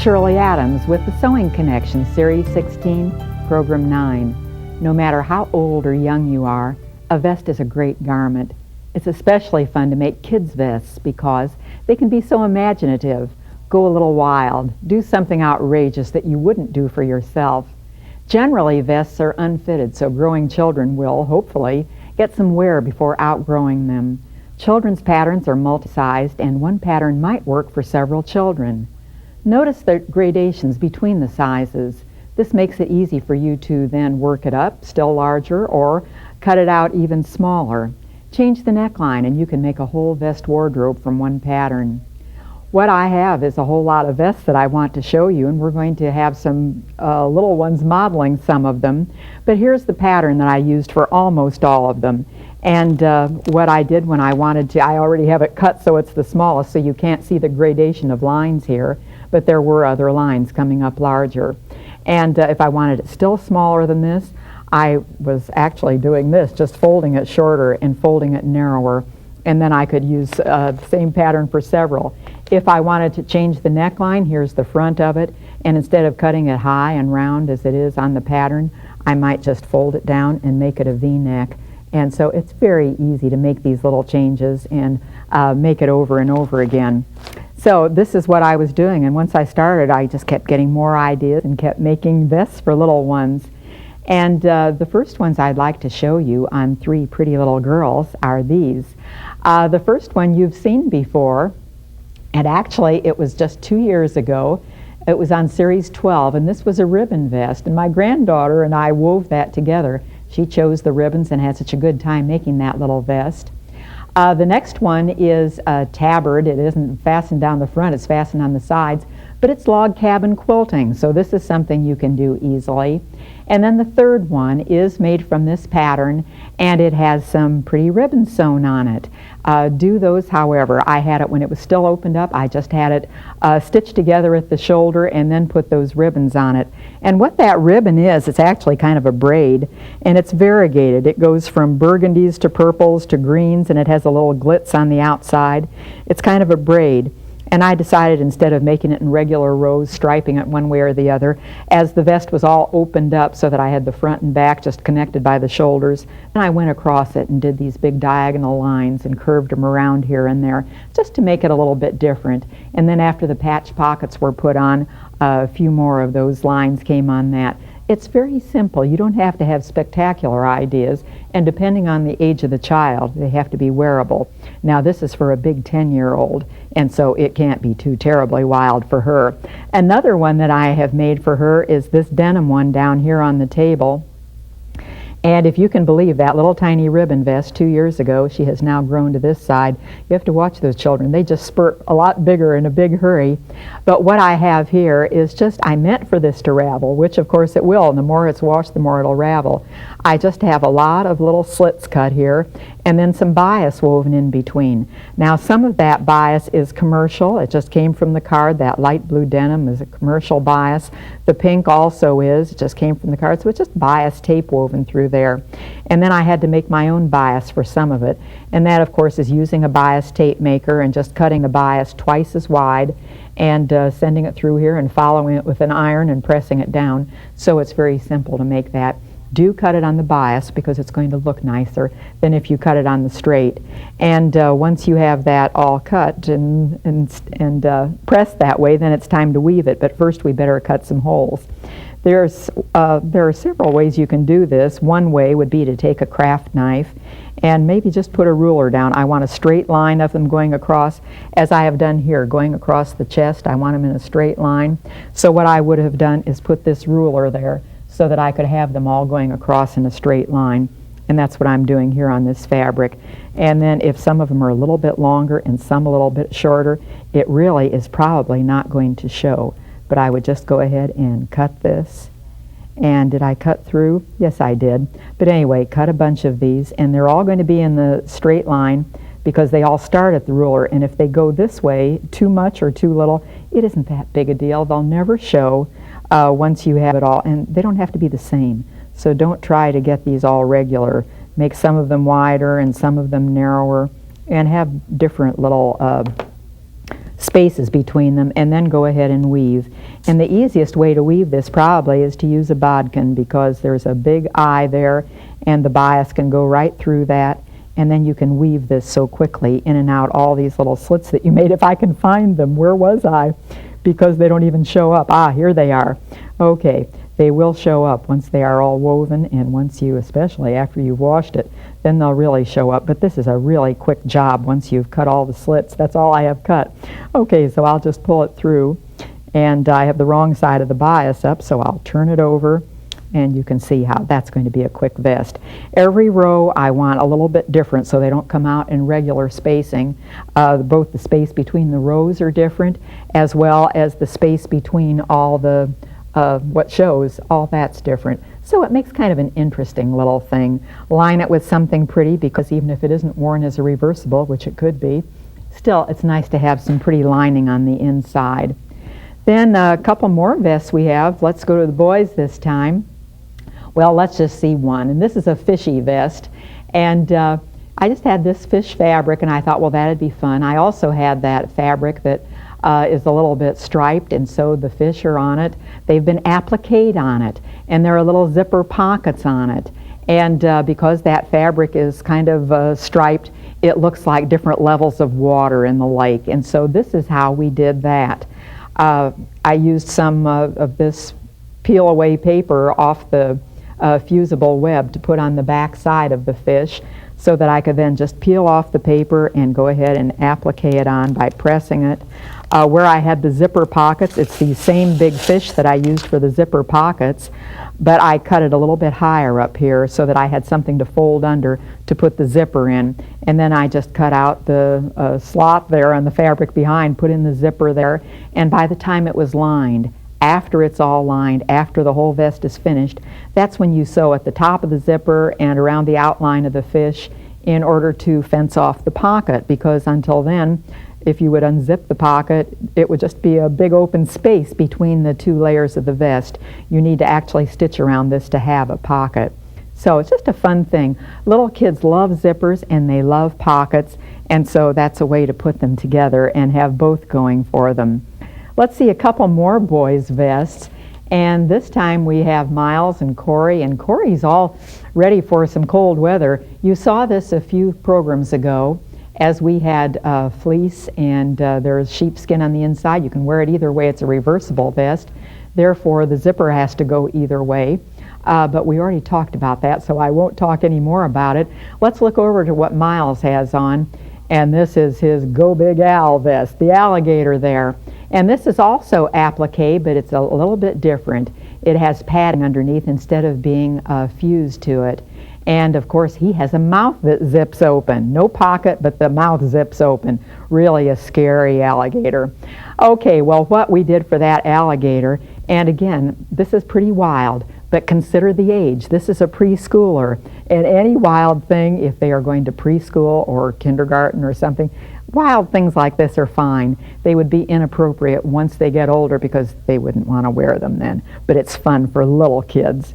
Shirley Adams with the Sewing Connection, Series 16, Program 9. No matter how old or young you are, a vest is a great garment. It's especially fun to make kids' vests because they can be so imaginative, go a little wild, do something outrageous that you wouldn't do for yourself. Generally, vests are unfitted, so growing children will, hopefully, get some wear before outgrowing them. Children's patterns are multi-sized, and one pattern might work for several children. Notice the gradations between the sizes. This makes it easy for you to then work it up, still larger, or cut it out even smaller. Change the neckline and you can make a whole vest wardrobe from one pattern. What I have is a whole lot of vests that I want to show you, and we're going to have some little ones modeling some of them. But here's the pattern that I used for almost all of them. And what I did when I wanted to, I already have it cut so it's the smallest, so you can't see the gradation of lines here, but there were other lines coming up larger. And if I wanted it still smaller than this, I was actually doing this, just folding it shorter and folding it narrower, and then I could use the same pattern for several. If I wanted to change the neckline, here's the front of it, and instead of cutting it high and round as it is on the pattern, I might just fold it down and make it a V-neck. And so it's very easy to make these little changes and make it over and over again. So this is what I was doing, and once I started, I just kept getting more ideas and kept making vests for little ones. And the first ones I'd like to show you on three pretty little girls are these. The first one you've seen before, and actually it was just 2 years ago. It was on Series 12, and this was a ribbon vest, and my granddaughter and I wove that together. She chose the ribbons and had such a good time making that little vest. The next one is tabard. It isn't fastened down the front, it's fastened on the sides, but it's log cabin quilting, so this is something you can do easily. And then the third one is made from this pattern, and it has some pretty ribbons sewn on it. Do those, however. I had it when it was still opened up. I just had it stitched together at the shoulder and then put those ribbons on it. And what that ribbon is, it's actually kind of a braid, and it's variegated. It goes from burgundies to purples to greens, and it has a little glitz on the outside. It's kind of a braid. And I decided, instead of making it in regular rows, striping it one way or the other, as the vest was all opened up so that I had the front and back just connected by the shoulders, and I went across it and did these big diagonal lines and curved them around here and there just to make it a little bit different. And then after the patch pockets were put on, a few more of those lines came on that. It's very simple. You don't have to have spectacular ideas, and depending on the age of the child, they have to be wearable. Now this is for a big 10-year-old, and so it can't be too terribly wild for her. Another one that I have made for her is this denim one down here on the table. And if you can believe, that little tiny ribbon vest 2 years ago, she has now grown to this side. You have to watch those children. They just spurt a lot bigger in a big hurry. But what I have here is just, I meant for this to ravel, which of course it will, and the more it's washed, the more it'll ravel. I just have a lot of little slits cut here, and then some bias woven in between. Now some of that bias is commercial. It just came from the card. That light blue denim is a commercial bias. The pink also is. It just came from the card. So it's just bias tape woven through there. And then I had to make my own bias for some of it. And that, of course, is using a bias tape maker and just cutting the bias twice as wide and sending it through here and following it with an iron and pressing it down. So it's very simple to make that. Do cut it on the bias because it's going to look nicer than if you cut it on the straight. And once you have that all cut and pressed that way, then it's time to weave it. But first we better cut some holes. There are several ways you can do this. One way would be to take a craft knife and maybe just put a ruler down. I want a straight line of them going across, as I have done here, going across the chest. I want them in a straight line. So what I would have done is put this ruler there so that I could have them all going across in a straight line. And that's what I'm doing here on this fabric. And then if some of them are a little bit longer and some a little bit shorter, it really is probably not going to show. But I would just go ahead and cut this. And did I cut through? Yes, I did. But anyway, cut a bunch of these, and they're all going to be in the straight line because they all start at the ruler. And if they go this way, too much or too little, it isn't that big a deal. They'll never show once you have it all, and they don't have to be the same. So don't try to get these all regular. Make some of them wider and some of them narrower, and have different little spaces between them, and then go ahead and weave. And the easiest way to weave this probably is to use a bodkin, because there's a big eye there and the bias can go right through that, and then you can weave this so quickly in and out all these little slits that you made. If I can find them, where was I? Because they don't even show up. Ah, here they are. Okay, they will show up once they are all woven, and once you, especially after you've washed it, then they'll really show up. But this is a really quick job once you've cut all the slits. That's all I have cut. Okay, so I'll just pull it through, and I have the wrong side of the bias up, so I'll turn it over, and you can see how that's going to be a quick vest. Every row I want a little bit different so they don't come out in regular spacing. Both the space between the rows are different, as well as the space between all the what shows, all that's different. So it makes kind of an interesting little thing. Line it with something pretty, because even if it isn't worn as a reversible, which it could be, still it's nice to have some pretty lining on the inside. Then a couple more vests we have. Let's go to the boys this time. Well, let's just see one. And this is a fishy vest. And I just had this fish fabric, and I thought, well, that'd be fun. I also had that fabric that is a little bit striped, and so the fish are on it. They've been appliqued on it, and there are little zipper pockets on it. And because that fabric is kind of striped, it looks like different levels of water in the lake. And so this is how we did that. I used some of this peel-away paper off the fusible web to put on the back side of the fish, so that I could then just peel off the paper and go ahead and applique it on by pressing it. Where I had the zipper pockets, it's the same big fish that I used for the zipper pockets, but I cut it a little bit higher up here so that I had something to fold under to put the zipper in. And then I just cut out the slot there on the fabric behind, put in the zipper there, and by the time it was lined, after it's all lined, after the whole vest is finished, that's when you sew at the top of the zipper and around the outline of the fish in order to fence off the pocket, because until then, if you would unzip the pocket, it would just be a big open space between the two layers of the vest. You need to actually stitch around this to have a pocket. So it's just a fun thing. Little kids love zippers and they love pockets, and so that's a way to put them together and have both going for them. Let's see a couple more boys' vests, and this time we have Miles and Corey, and Corey's all ready for some cold weather. You saw this a few programs ago as we had fleece, and there's sheepskin on the inside. You can wear it either way. It's a reversible vest. Therefore, the zipper has to go either way. But we already talked about that, so I won't talk any more about it. Let's look over to what Miles has on, and this is his Go Big Al vest, the alligator there. And this is also applique, but it's a little bit different. It has padding underneath instead of being fused to it. And of course, he has a mouth that zips open. No pocket, but the mouth zips open. Really a scary alligator. Okay, well, what we did for that alligator, and again, this is pretty wild, but consider the age. This is a preschooler. And any wild thing, if they are going to preschool or kindergarten or something, wild things like this are fine. They would be inappropriate once they get older because they wouldn't want to wear them then. But it's fun for little kids.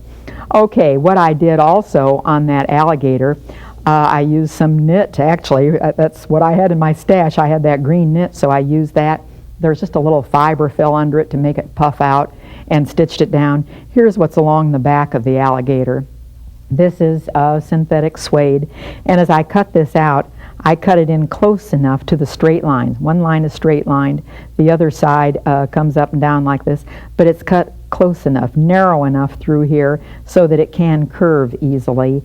Okay, what I did also on that alligator, I used some knit, actually. That's what I had in my stash. I had that green knit, so I used that. There's just a little fiber fill under it to make it puff out, and stitched it down. Here's what's along the back of the alligator. This is synthetic suede, and as I cut this out, I cut it in close enough to the straight line. One line is straight lined, the other side comes up and down like this, but it's cut close enough, narrow enough through here so that it can curve easily,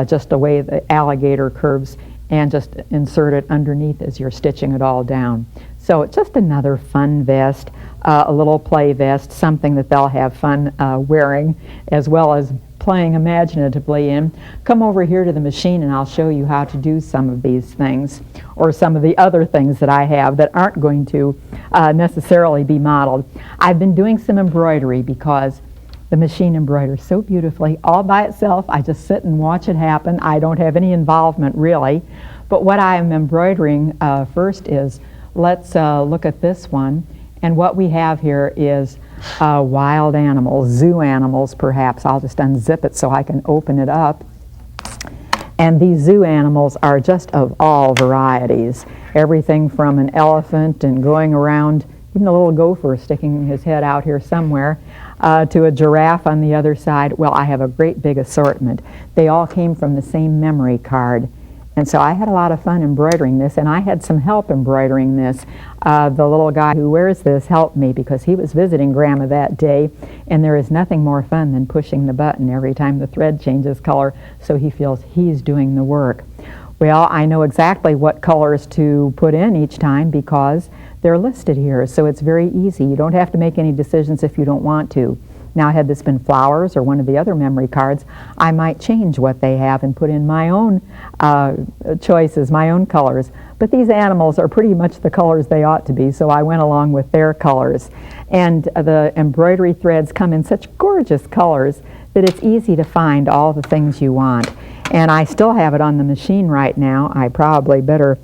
just the way the alligator curves, and just insert it underneath as you're stitching it all down. So it's just another fun vest, a little play vest, something that they'll have fun wearing as well as playing imaginatively in. Come over here to the machine and I'll show you how to do some of these things, or some of the other things that I have that aren't going to necessarily be modeled. I've been doing some embroidery because the machine embroiders so beautifully all by itself. I just sit and watch it happen. I don't have any involvement really. But what I am embroidering first is, let's look at this one. And what we have here is wild animals, zoo animals perhaps. I'll just unzip it so I can open it up. And these zoo animals are just of all varieties. Everything from an elephant and going around, even a little gopher sticking his head out here somewhere, to a giraffe on the other side. Well, I have a great big assortment. They all came from the same memory card. And so I had a lot of fun embroidering this, and I had some help embroidering this. The little guy who wears this helped me because he was visiting Grandma that day, and there is nothing more fun than pushing the button every time the thread changes color so he feels he's doing the work. Well, I know exactly what colors to put in each time because they're listed here, so it's very easy. You don't have to make any decisions if you don't want to. Now, had this been flowers or one of the other memory cards, I might change what they have and put in my own choices, my own colors. But these animals are pretty much the colors they ought to be, so I went along with their colors. And the embroidery threads come in such gorgeous colors that it's easy to find all the things you want. And I still have it on the machine right now. I probably better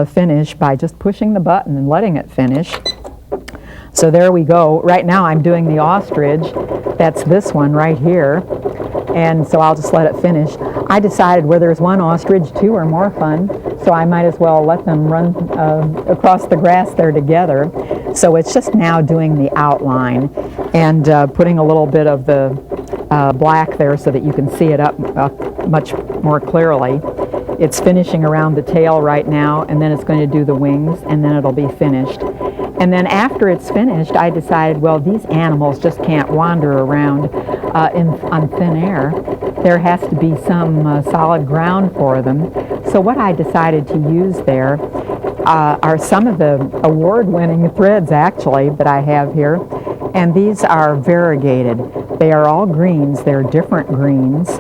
finish by just pushing the button and letting it finish. So there we go. Right now I'm doing the ostrich. That's this one right here. And so I'll just let it finish. I decided where there's one ostrich, two are more fun, so I might as well let them run across the grass there together. So it's just now doing the outline and putting a little bit of the black there so that you can see it up much more clearly. It's finishing around the tail right now, and then it's going to do the wings, and then it'll be finished. And then after it's finished, I decided, well, these animals just can't wander around on thin air. There has to be some solid ground for them. So what I decided to use there are some of the award-winning threads, actually, that I have here. And these are variegated. They are all greens. They're different greens,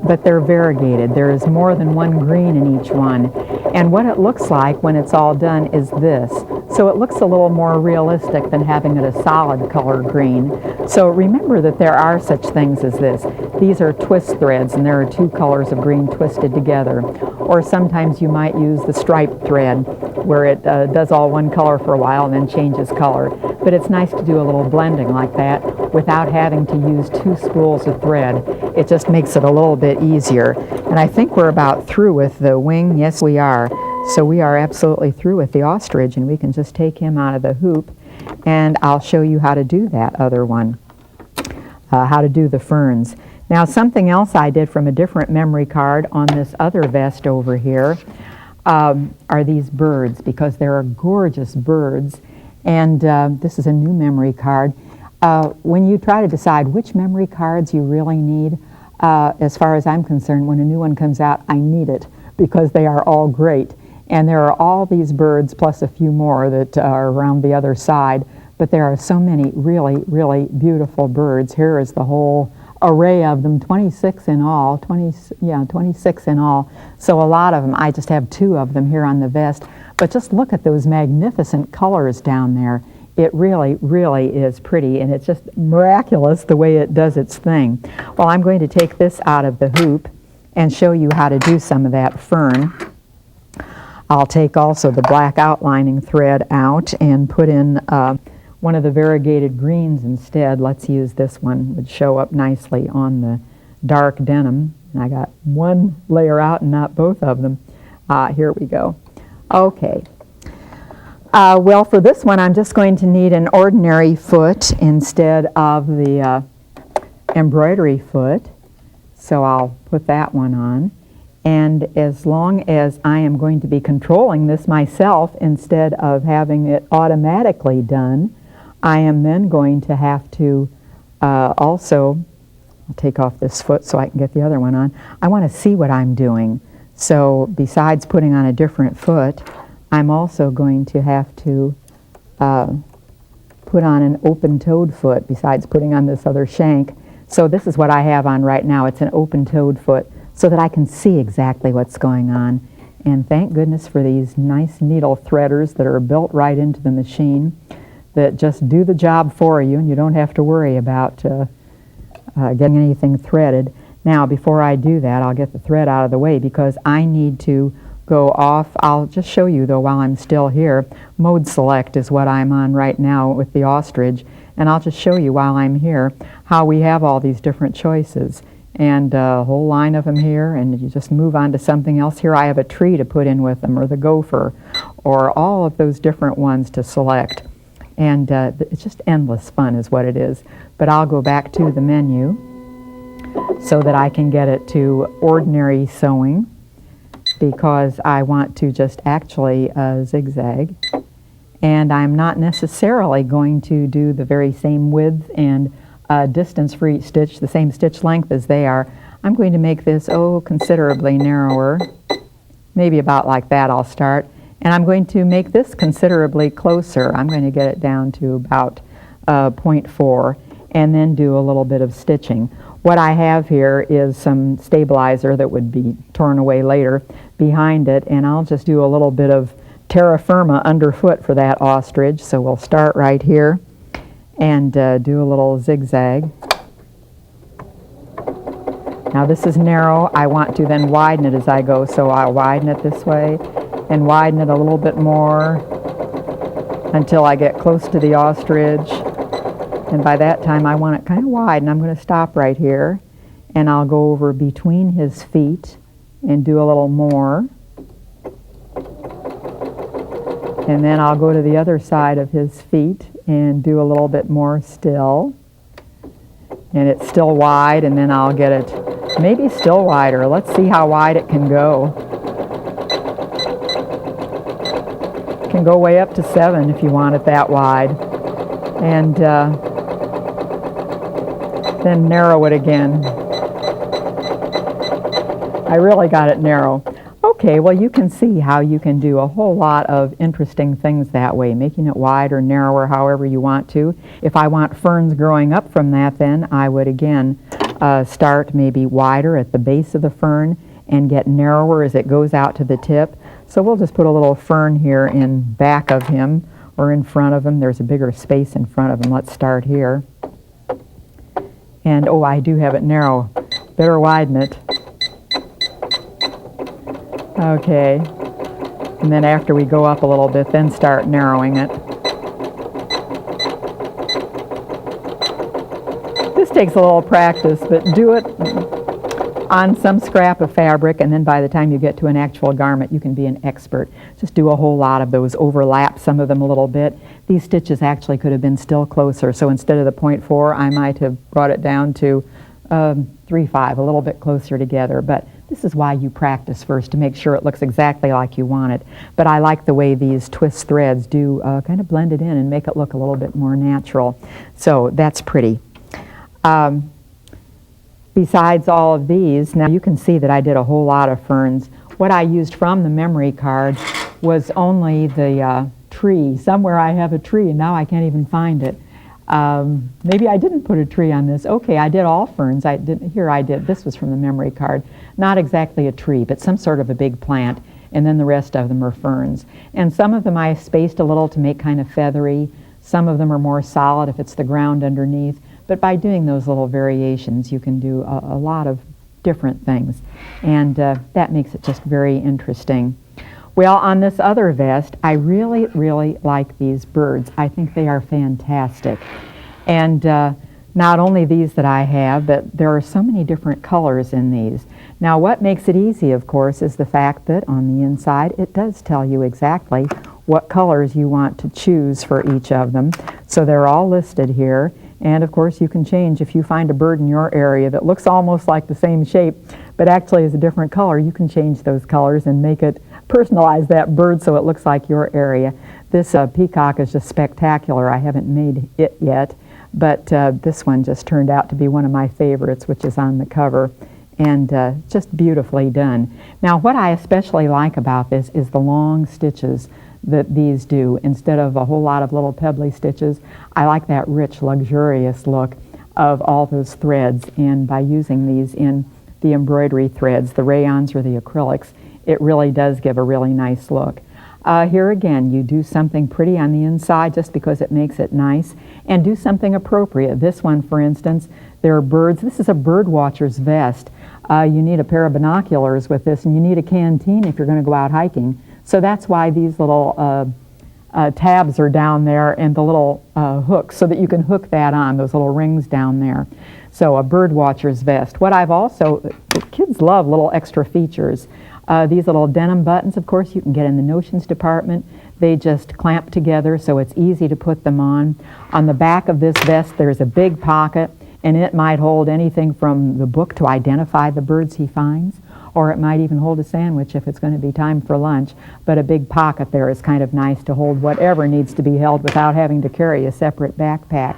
but they're variegated. There is more than one green in each one. And what it looks like when it's all done is this. So it looks a little more realistic than having it a solid color green. So remember that there are such things as this. These are twist threads, and there are two colors of green twisted together. Or sometimes you might use the striped thread, where it does all one color for a while and then changes color. But it's nice to do a little blending like that without having to use two spools of thread. It just makes it a little bit easier. And I think we're about through with the wing. Yes, we are. So we are absolutely through with the ostrich, and we can just take him out of the hoop, and I'll show you how to do that other one, how to do the ferns. Now, something else I did from a different memory card on this other vest over here are these birds, because there are gorgeous birds, and this is a new memory card. When you try to decide which memory cards you really need, as far as I'm concerned, when a new one comes out, I need it, because they are all great. And there are all these birds plus a few more that are around the other side, but there are so many really, really beautiful birds. Here is the whole array of them, 26 in all, 26 in all. So a lot of them. I just have two of them here on the vest. But just look at those magnificent colors down there. It really, really is pretty, and it's just miraculous the way it does its thing. Well, I'm going to take this out of the hoop and show you how to do some of that fern. I'll take also the black outlining thread out and put in one of the variegated greens instead. Let's use this one. It would show up nicely on the dark denim. And I got one layer out and not both of them. Here we go. Okay. Well, for this one, I'm just going to need an ordinary foot instead of the embroidery foot. So I'll put that one on. And as long as I am going to be controlling this myself instead of having it automatically done, I am then going to have to also, I'll take off this foot so I can get the other one on. I want to see what I'm doing. So besides putting on a different foot, I'm also going to have to put on an open-toed foot besides putting on this other shank. So this is what I have on right now. It's an open-toed foot, so that I can see exactly what's going on. And thank goodness for these nice needle threaders that are built right into the machine that just do the job for you, and you don't have to worry about getting anything threaded. Now, before I do that, I'll get the thread out of the way because I need to go off. I'll just show you, though, while I'm still here. Mode select is what I'm on right now with the ostrich, and I'll just show you while I'm here how we have all these different choices. and a whole line of them here, and you just move on to something else. Here I have a tree to put in with them, or the gopher, or all of those different ones to select. And it's just endless fun is what it is. But I'll go back to the menu so that I can get it to ordinary sewing, because I want to just actually zigzag. And I'm not necessarily going to do the very same width and distance for each stitch, the same stitch length as they are. I'm going to make this, considerably narrower. Maybe about like that I'll start. And I'm going to make this considerably closer. I'm going to get it down to about 0.4 and then do a little bit of stitching. What I have here is some stabilizer that would be torn away later behind it, and I'll just do a little bit of terra firma underfoot for that ostrich. So we'll start right here and do a little zigzag. Now this is narrow. I want to then widen it as I go, so I'll widen it this way and widen it a little bit more until I get close to the ostrich. And by that time I want it kind of wide, and I'm going to stop right here, and I'll go over between his feet and do a little more. And then I'll go to the other side of his feet and do a little bit more still. And it's still wide, and then I'll get it maybe still wider. Let's see how wide it can go. It can go way up to 7 if you want it that wide. And then narrow it again. I really got it narrow. Okay, well you can see how you can do a whole lot of interesting things that way, making it wider, narrower, however you want to. If I want ferns growing up from that, then I would again start maybe wider at the base of the fern and get narrower as it goes out to the tip. So we'll just put a little fern here in back of him or in front of him. There's a bigger space in front of him. Let's start here. And I do have it narrow. Better widen it. Okay. And then after we go up a little bit, then start narrowing it. This takes a little practice, but do it on some scrap of fabric, and then by the time you get to an actual garment, you can be an expert. Just do a whole lot of those, overlap some of them a little bit. These stitches actually could have been still closer, so instead of the 0.4, I might have brought it down to 3.5, a little bit closer together. But this is why you practice first, to make sure it looks exactly like you want it. But I like the way these twist threads do kind of blend it in and make it look a little bit more natural. So that's pretty. Besides all of these, now you can see that I did a whole lot of ferns. What I used from the memory card was only the tree. Somewhere I have a tree, and now I can't even find it. Maybe I didn't put a tree on this. Okay, I did all ferns. Here I did. This was from the memory card. Not exactly a tree, but some sort of a big plant, and then the rest of them are ferns. And some of them I spaced a little to make kind of feathery. Some of them are more solid if it's the ground underneath. But by doing those little variations, you can do a lot of different things. And that makes it just very interesting. Well, on this other vest, I really, really like these birds. I think they are fantastic. And not only these that I have, but there are so many different colors in these. Now, what makes it easy, of course, is the fact that on the inside, it does tell you exactly what colors you want to choose for each of them. So they're all listed here. And of course you can change if you find a bird in your area that looks almost like the same shape but actually is a different color. You can change those colors and make it personalize that bird so it looks like your area. This peacock is just spectacular. I haven't made it yet, but this one just turned out to be one of my favorites, which is on the cover, and just beautifully done. Now what I especially like about this is the long stitches that these do. Instead of a whole lot of little pebbly stitches, I like that rich, luxurious look of all those threads, and by using these in the embroidery threads, the rayons or the acrylics, it really does give a really nice look. Here again, you do something pretty on the inside just because it makes it nice, and do something appropriate. This one, for instance, there are birds. This is a bird watcher's vest. You need a pair of binoculars with this, and you need a canteen if you're going to go out hiking. So that's why these little tabs are down there and the little hooks so that you can hook that on, those little rings down there. So a bird watcher's vest. What I've also, kids love little extra features. These little denim buttons, of course, you can get in the notions department. They just clamp together so it's easy to put them on. On the back of this vest there's a big pocket, and it might hold anything from the book to identify the birds he finds, or it might even hold a sandwich if it's going to be time for lunch. But a big pocket there is kind of nice to hold whatever needs to be held without having to carry a separate backpack.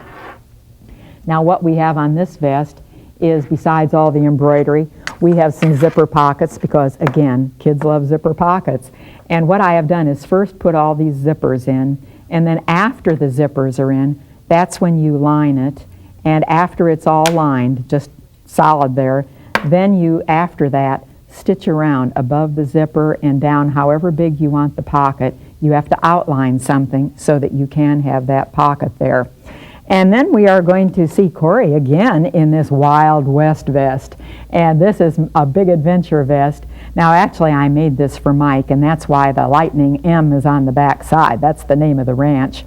Now what we have on this vest is, besides all the embroidery, we have some zipper pockets because, again, kids love zipper pockets. And what I have done is first put all these zippers in, and then after the zippers are in, that's when you line it. And after it's all lined, just solid there, then you, after that, stitch around above the zipper and down however big you want the pocket. You have to outline something so that you can have that pocket there. And then we are going to see Corey again in this Wild West vest. And this is a big adventure vest. Now actually I made this for Mike, and that's why the Lightning M is on the back side. That's the name of the ranch.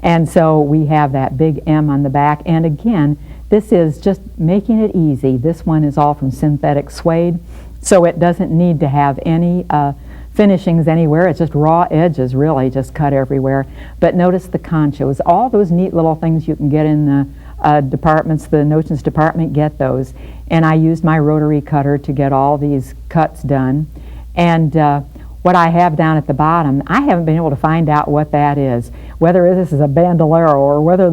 And so we have that big M on the back. And again, this is just making it easy. This one is all from synthetic suede, so it doesn't need to have any finishings anywhere. It's just raw edges, really, just cut everywhere. But notice the conchos, all those neat little things you can get in the departments, the notions department, get those. And I used my rotary cutter to get all these cuts done. And what I have down at the bottom, I haven't been able to find out what that is. Whether this is a bandolero or whether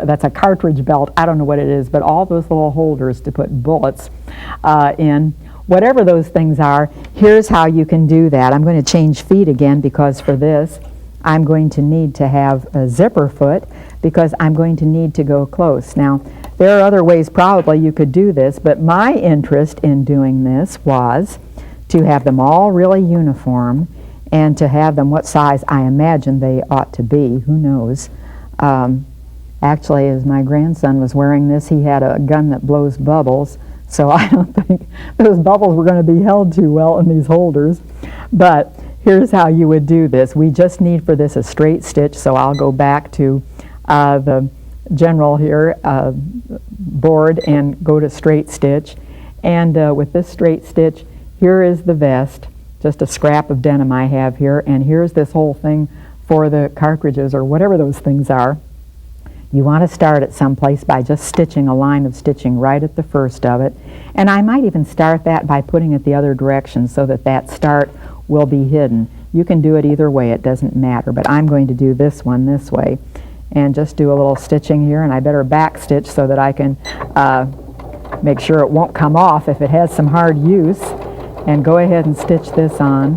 that's a cartridge belt, I don't know what it is, but all those little holders to put bullets in. Whatever those things are, here's how you can do that. I'm going to change feet again because for this I'm going to need to have a zipper foot because I'm going to need to go close. Now there are other ways probably you could do this, but my interest in doing this was to have them all really uniform and to have them what size I imagine they ought to be. Who knows? Actually, as my grandson was wearing this, he had a gun that blows bubbles. So I don't think those bubbles were going to be held too well in these holders. But here's how you would do this. We just need for this a straight stitch, so I'll go back to the general here board and go to straight stitch. And with this straight stitch, here is the vest, just a scrap of denim I have here, and here's this whole thing for the cartridges or whatever those things are. You want to start at some place by just stitching a line of stitching right at the first of it. And I might even start that by putting it the other direction so that that start will be hidden. You can do it either way, it doesn't matter, but I'm going to do this one this way. And just do a little stitching here, and I better back stitch so that I can make sure it won't come off if it has some hard use. And go ahead and stitch this on.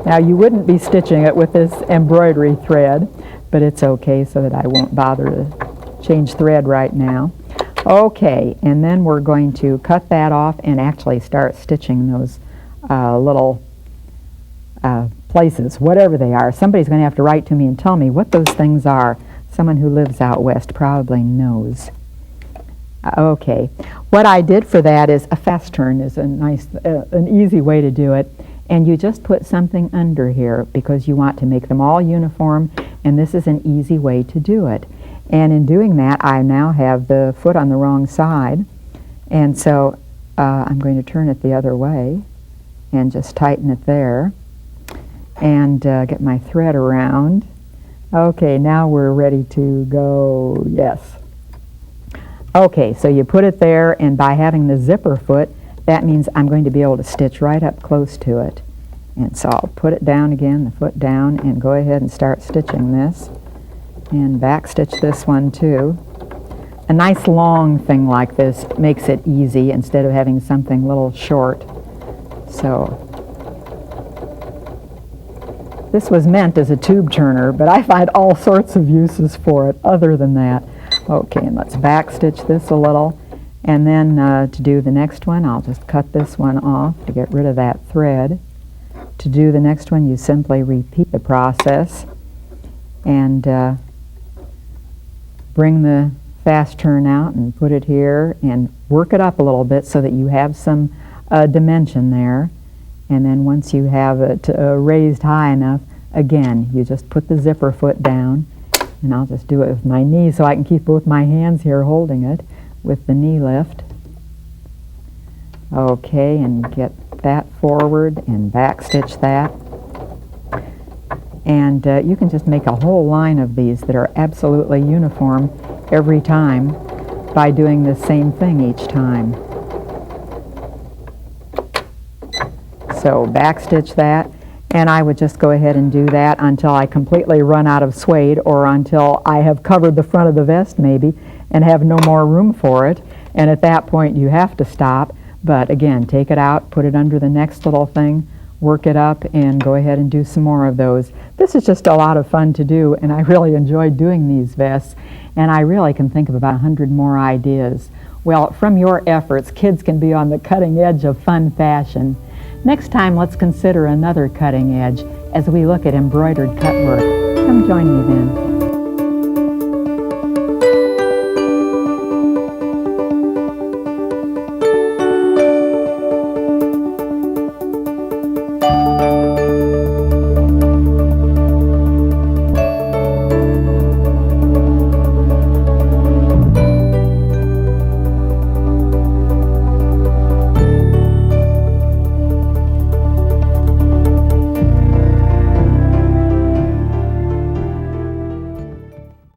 Now you wouldn't be stitching it with this embroidery thread, but it's okay so that I won't bother to change thread right now. Okay, and then we're going to cut that off and actually start stitching those little places, whatever they are. Somebody's going to have to write to me and tell me what those things are. Someone who lives out west probably knows. Okay, what I did for that is a fast turn is a nice, an easy way to do it. And you just put something under here because you want to make them all uniform, and this is an easy way to do it. And in doing that, I now have the foot on the wrong side, and so I'm going to turn it the other way and just tighten it there and get my thread around. Okay, now we're ready to go. Yes. Okay, so you put it there, and by having the zipper foot, that means I'm going to be able to stitch right up close to it. And so I'll put it down again, the foot down, and go ahead and start stitching this. And back stitch this one too. A nice long thing like this makes it easy instead of having something a little short. So this was meant as a tube turner, but I find all sorts of uses for it other than that. Okay, and let's back stitch this a little. And then to do the next one, I'll just cut this one off to get rid of that thread. To do the next one, you simply repeat the process and bring the fast turn out and put it here and work it up a little bit so that you have some dimension there. And then once you have it raised high enough, Again, you just put the zipper foot down, and I'll just do it with my knee so I can keep both my hands here holding it with the knee lift. Okay, and get that forward and back stitch that. And you can just make a whole line of these that are absolutely uniform every time by doing the same thing each time. So back stitch that, and I would just go ahead and do that until I completely run out of suede, or until I have covered the front of the vest maybe and have no more room for it, and at that point you have to stop. But again, take it out, put it under the next little thing, work it up, and go ahead and do some more of those. This is just a lot of fun to do, and I really enjoy doing these vests, and I really can think of about 100 more ideas. Well, from your efforts, kids can be on the cutting edge of fun fashion. Next time, let's consider another cutting edge as we look at embroidered cutwork. Come join me then.